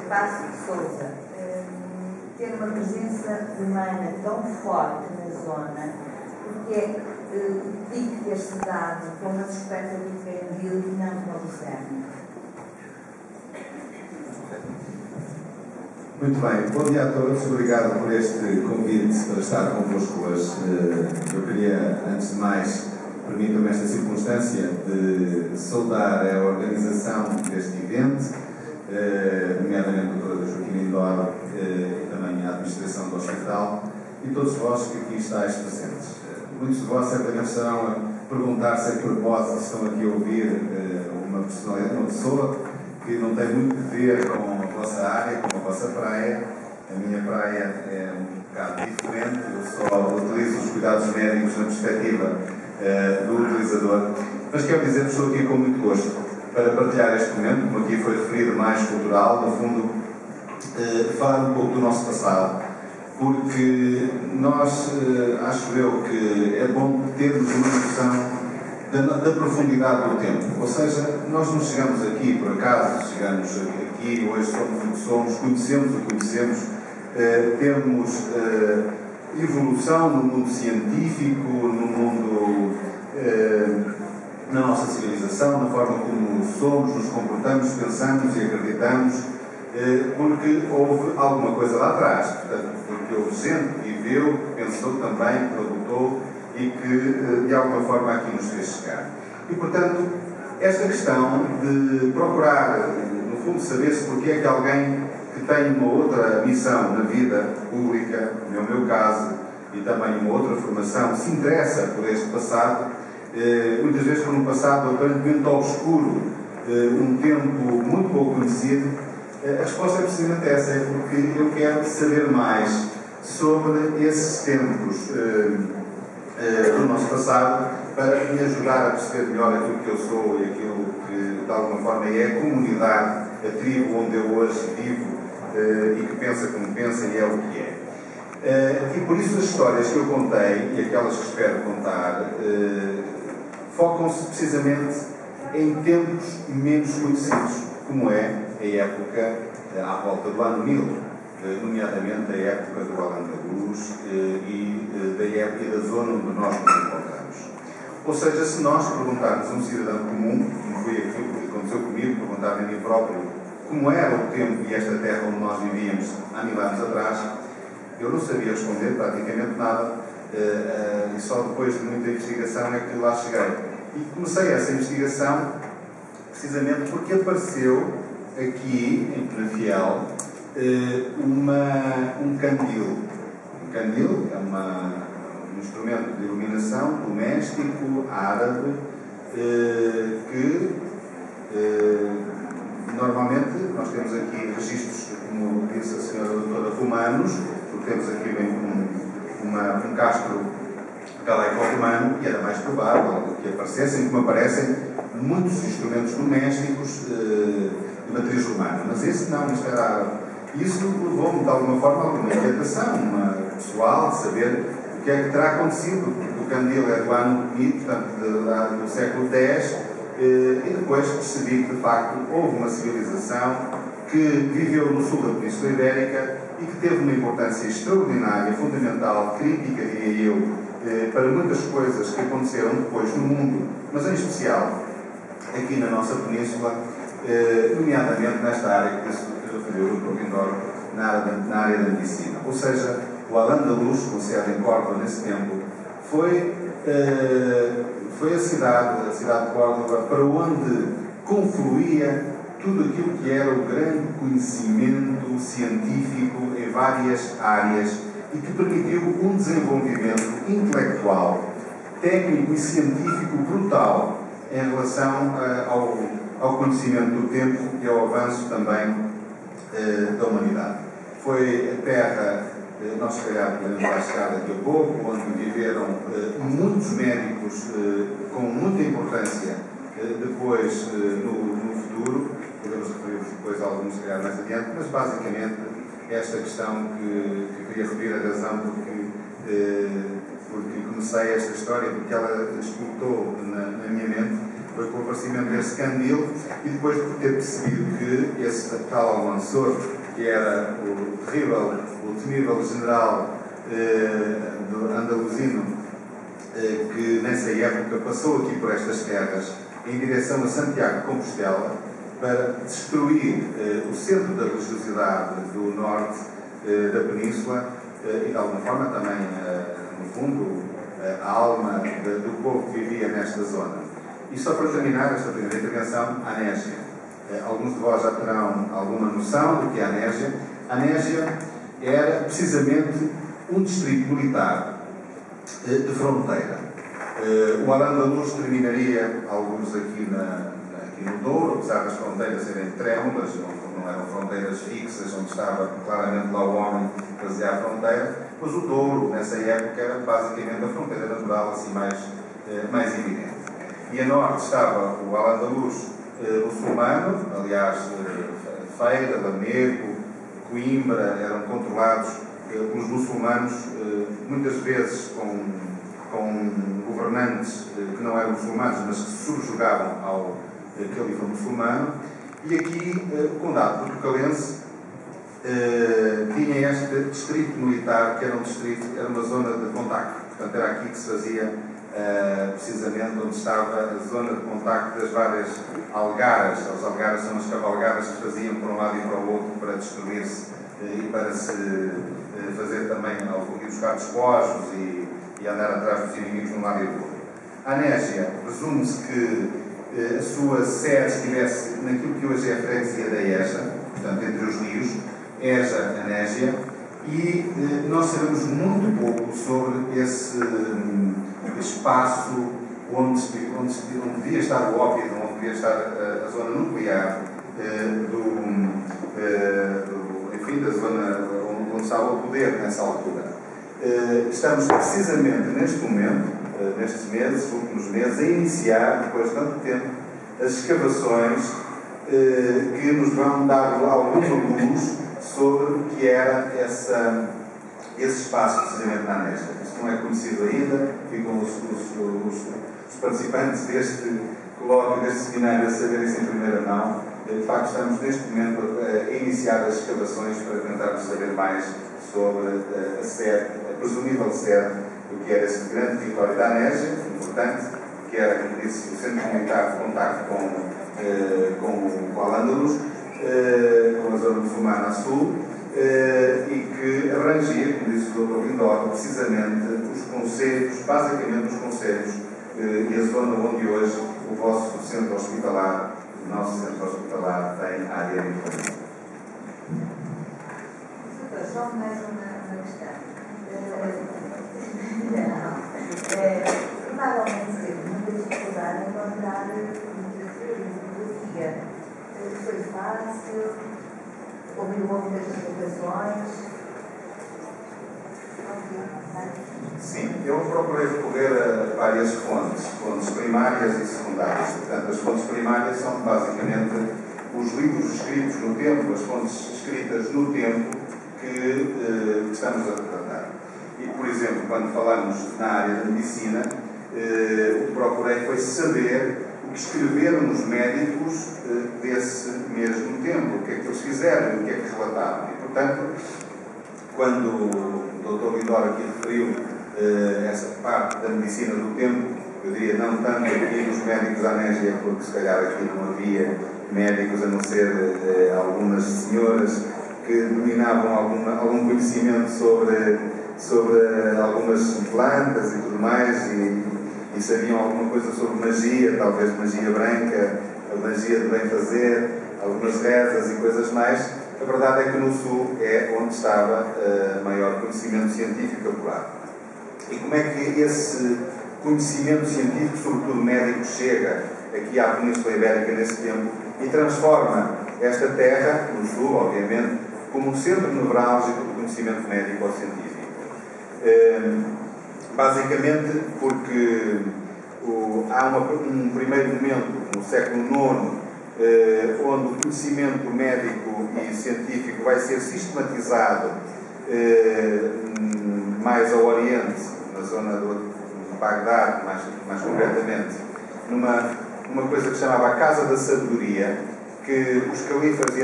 Paço de Sousa ter uma presença humana tão forte na zona, porque é que ter-se dado com uma suspeita do Candil e não com a Lucerne? Muito bem, bom dia a todos, obrigado por este convite para estar convosco hoje. Eu queria, antes de mais, permitam-me esta circunstância de saudar a organização deste evento, nomeadamente a doutora Joaquina Indoro e também a administração do hospital e todos vós que aqui estáis presentes. Muitos de vós certamente estarão a perguntar-se a que propósito estão aqui a ouvir uma personalidade, uma pessoa que não tem muito a ver com a vossa área, com a vossa praia. A minha praia é um bocado diferente, eu só utilizo os cuidados médicos na perspectiva do utilizador, mas quero dizer que estou aqui com muito gosto para partilhar este momento, como aqui foi referido, mais cultural, no fundo, falar um pouco do nosso passado, porque nós, acho eu, que é bom termos uma noção da profundidade do tempo. Ou seja, nós não chegamos aqui por acaso, chegamos aqui, hoje somos o que somos, conhecemos o que conhecemos, temos evolução no mundo científico, no mundo, na nossa civilização, na forma como somos, nos comportamos, pensamos e acreditamos, porque houve alguma coisa lá atrás, portanto, porque houve gente que viveu, pensou também, produtou e que de alguma forma aqui nos fez chegar. E portanto, esta questão de procurar, no fundo, saber-se porque é que alguém que tem uma outra missão na vida pública, no meu caso, e também uma outra formação, se interessa por este passado, muitas vezes por um passado aparentemente obscuro, um tempo muito pouco conhecido. A resposta é precisamente essa, é porque eu quero saber mais sobre esses tempos do nosso passado, para me ajudar a perceber melhor aquilo que eu sou e aquilo que, de alguma forma, é a comunidade, a tribo onde eu hoje vivo e que pensa como pensa e é o que é. E por isso as histórias que eu contei e aquelas que espero contar focam-se precisamente em tempos menos conhecidos, como é a época à volta do ano 1000. Nomeadamente a época do Al-Andalus e da época e da zona onde nós nos encontramos. Ou seja, se nós perguntarmos a um cidadão comum, como foi aquilo que aconteceu comigo, perguntar a mim próprio como era o tempo e esta terra onde nós vivíamos há 1000 anos atrás, eu não sabia responder praticamente nada e só depois de muita investigação é que lá cheguei. E comecei essa investigação precisamente porque apareceu aqui, em Penafiel, um candil. Um candil é um instrumento de iluminação doméstico, árabe, que normalmente nós temos aqui registros, como disse a senhora doutora, romanos, porque temos aqui bem um castro galaico-romano, e era mais provável que aparecessem, como aparecem muitos instrumentos domésticos de matriz romana. Mas esse não, isto era árabe. Isso levou-me, de alguma forma, a alguma inquietação pessoal, de saber o que é que terá acontecido, porque o candil é do ano I, portanto, do século X, e depois percebi que, de facto, houve uma civilização que viveu no sul da Península Ibérica e que teve uma importância extraordinária, fundamental, crítica, diria eu, para muitas coisas que aconteceram depois no mundo, mas em especial aqui na nossa península, nomeadamente nesta área que referiu o Dr. Indoro, na área da medicina. Ou seja, o Al-Andalus, com sede em Córdoba nesse tempo, foi a cidade de Córdoba, para onde confluía tudo aquilo que era o grande conhecimento científico em várias áreas e que permitiu um desenvolvimento intelectual, técnico e científico brutal em relação ao conhecimento do tempo e ao avanço também da humanidade. Foi a terra, nós se calhar podemos lá chegar daqui a pouco, onde viveram muitos médicos com muita importância depois no futuro. Podemos referir depois a alguns, se calhar, mais adiante, mas basicamente esta questão que queria referir a razão porque comecei esta história, porque ela explotou na minha mente, foi com o aparecimento desse candil e depois por ter percebido que esse tal Almansor que era o temível general andaluzino, que nessa época passou aqui por estas terras em direção a Santiago de Compostela para destruir o centro da religiosidade do norte da península e de alguma forma também, no fundo, a alma do povo que vivia nesta zona. E só para terminar esta primeira intervenção, a Anésia. Alguns de vós já terão alguma noção do que é a Anésia. A Anésia era precisamente um distrito militar de fronteira. O Al-Andalus terminaria, alguns aqui no Douro, apesar das fronteiras serem trêmulas, não eram fronteiras fixas, onde estava claramente lá o homem que fazia a fronteira, mas o Douro, nessa época, era basicamente a fronteira natural assim mais evidente. E a norte estava o Al-Andalus muçulmano, aliás, Feira, Lamego, Coimbra, eram controlados pelos muçulmanos, muitas vezes com governantes que não eram muçulmanos, mas que se subjugavam ao califa muçulmano. E aqui o condado portucalense tinha este distrito militar, que era uma zona de contacto. Portanto, era aqui que se fazia precisamente onde estava a zona de contacto das várias algaras. As algaras são as cavalgadas que faziam para um lado e para o outro para destruir-se e para se fazer também ir buscar despojos e andar atrás dos inimigos de um lado e do outro. A Anésia, presume-se que a sua sede estivesse naquilo que hoje é a freguesia da Eja, portanto, entre os rios, Eja, Anésia, e nós sabemos muito pouco sobre esse espaço onde devia estar o ópio, onde devia estar a zona nuclear da zona onde estava o poder nessa altura. Estamos precisamente neste momento, nestes últimos meses, a iniciar, depois de tanto tempo, as escavações que nos vão dar alguns luz sobre o que era esse espaço precisamente na Anésia. Isso não é conhecido ainda, ficam os participantes deste colóquio, deste seminário, a saber isso em primeira mão. De facto, estamos neste momento a iniciar as escavações para tentarmos saber mais sobre a sede, a presumível sede do que era esse grande território da Anésia, importante, que era, como disse, o centro militar de contacto com o Al-Andalus, com a zona muçulmana a sul, e que arrangia, como disse o Dr. Lindor, precisamente os concelhos, basicamente os concelhos e a zona onde hoje o vosso centro hospitalar, o nosso centro hospitalar, tem área infantil. Só mais uma questão. Provavelmente teve muita dificuldade em encontrar bibliografia. Foi fácil? Houve muitas explicações? Sim, eu procurei recorrer a várias fontes primárias e secundárias. Portanto, as fontes primárias são basicamente os livros escritos no tempo, as fontes escritas no tempo que estamos a tratar. E, por exemplo, quando falamos na área da medicina, o que procurei foi saber o que escreveram os médicos desse mesmo tempo, o que é que eles fizeram, o que é que relatavam. E, portanto, quando o Dr. Lindor aqui referiu essa parte da medicina do tempo, eu diria não tanto aqui nos médicos da Anésia, porque se calhar aqui não havia médicos a não ser algumas senhoras que dominavam algum conhecimento sobre algumas plantas e tudo mais, e sabiam alguma coisa sobre magia, talvez magia branca, a magia de bem fazer, algumas rezas e coisas mais. A verdade é que no Sul é onde estava maior conhecimento científico apurado. E como é que esse conhecimento científico, sobretudo médico, chega aqui à Península Ibérica nesse tempo e transforma esta terra, no Sul, obviamente, como um centro nevrálgico do conhecimento médico ou científico? Basicamente porque há um primeiro momento, no século IX, onde o conhecimento médico e científico vai ser sistematizado mais ao Oriente, na zona de Bagdá, mais concretamente, numa coisa que se chamava a Casa da Sabedoria, que os califas